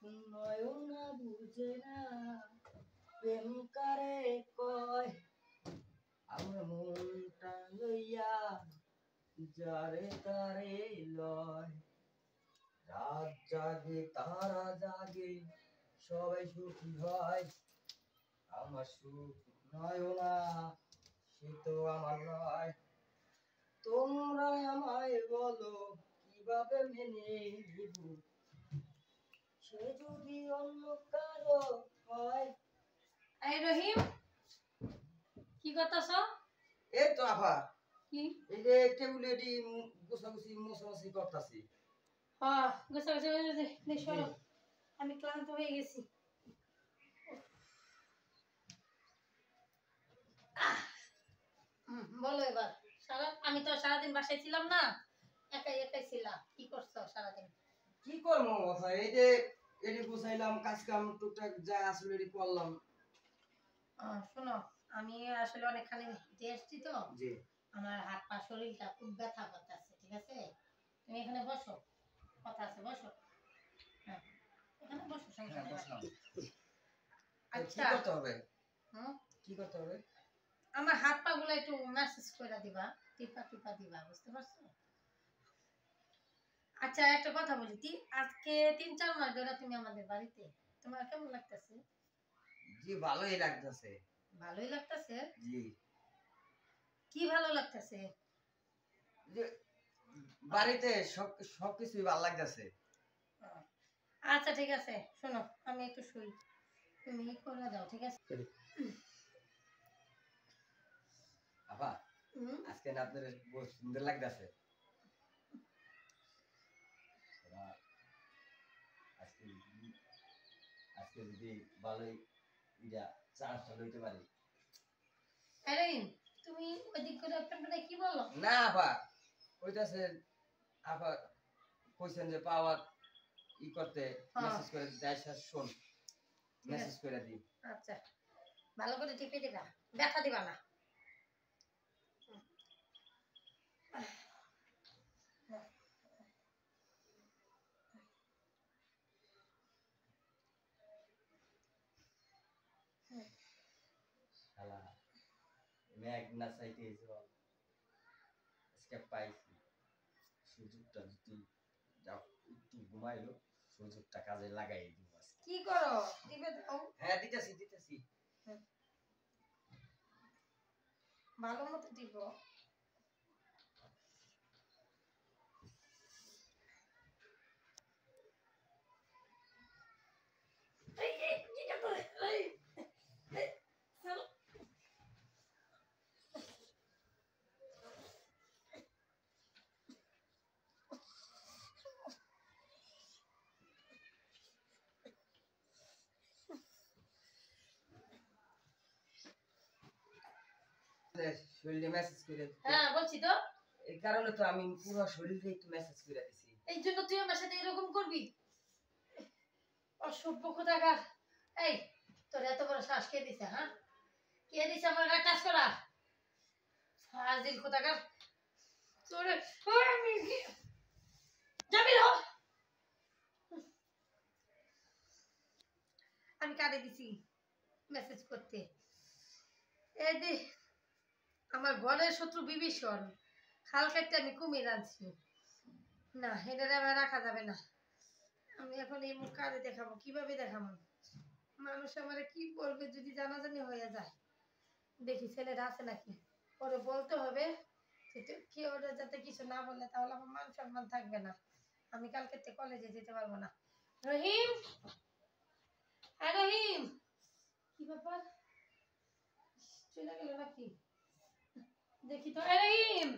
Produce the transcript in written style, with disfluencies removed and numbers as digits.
নয়না বুঝে না প্রেম কারে কয় আমার মনটা লইয়া যারে তারে লয় রাত জাগে তারা জাগে সবাই সুখী হয় আমার সুখ নয়না সে তো আমার নয় তোমরা আমায় বলো কিভাবে মেনে নিব সে যদি অন্য কারো হয়। এই রহিম কি করতেছ? এই তো আফা কি এই যে টেবিলে দি গোছাগুছি মোছামাছি করতাছি। হ্যাঁ গোছা সরো, আমি ক্লান্ত হয়ে গেছি। বলো এবার। আমি তো সারাদিন বাসায় ছিলাম না, একাই একাই ছিলাম। কি করছো সারাদিন? কি করবো আফা এই যে এটি গোছাইলাম কাজ কাম টুকটাক যা আসলে এটি করলাম। শোনো, আমি আসলে অনেকখানি হেঁটে এসেছি তো, জি আমার হাত পা শরীরটা খুব ব্যথা করতেছে। ঠিক আছে, তুমি এখানে বসো, কথা আছে, বসো। হ্যাঁ এখানে বসো, সমস্যা নেই। কি করতে হবে? কি করতে হবে? আমার হাত পা গুলো একটু ম্যাসেজ করে দিবা, টিপা টিপা দিবা, বুঝতে পারছো? আচ্ছা একটা কথা বলি, আজকে 3-4 মাস ধরে তুমি আমাদের বাড়িতে, তোমার কেমন লাগতেছে? জি ভালোই লাগতেছে। ভালোই লাগতেছে? জি কি ভালো লাগতেছে? যে বাড়িতে সবকিছুই ভালো লাগতেছে। আচ্ছা ঠিক আছে, শোনো আমি একটু শুই, তুমি করে দাও, ঠিক আছে? আপা আজকে না আপনার বহুত সুন্দর লাগতেছে। আজকে আজকে যদি ভালোই ইয়া চান্সটা লইতে পারি। আরে তুমি ওইদিক করে আপনার কি বলো? না আপা কইতাছে আপা কইছেন যে পাওয়ার ই করতে মেসেজ করে দেশা শুন মেসেজ করে দি। আচ্ছা ভালো করে টিপে দিবা, ব্যথা দিবা না। শালা মেঘ না চাইতে জল আজকে পাইছি সুযোগটা যদি যাও একটু ঘুমাইলো সুযোগটা কাজে লাগাই দিব। কি করো? টিপে দাও। হ্যাঁ দিতেছি দিতেছি। ভালো মতো টিপো। শরীরে মেসেজ করে হ্যাঁ বলছি তো, এই কারণে তো আমি পুরো শরীরে একটু মেসেজ করে দিছি। এই জন্য তুই আমার সাথে এরকম করবি? অসভ্য কোথাকার। এই তোর এত বড় শ্বাস কে দিছে? হ্যাঁ কে দিছে আমার গায়ে টাচ করা? ফাজিল কোথাকার। তোরে আমি যাবি না। আমি কাটে দিছি মেসেজ করতে। এই দে আমার ঘরের শত্রু বিভীষণ, খাল কেটে আমি কুমির আনছি না, এটা আমার রাখা যাবে না। আমি এখন এই মুখ কারে দেখাবো, কিভাবে দেখাবো? মানুষ আমার কি বলবে যদি জানাজানি হয়ে যায়? দেখি ছেলেরা আছে নাকি, পরে বলতে হবে। কেউ যাতে কিছু না বলে, তাহলে আমার মান সম্মান থাকবে না, আমি কালকে কলেজে যেতে পারবো না। রহিম, হ্যাঁ রহিম, কি ব্যাপার, চলে গেল নাকি? দেখি তো। রহিম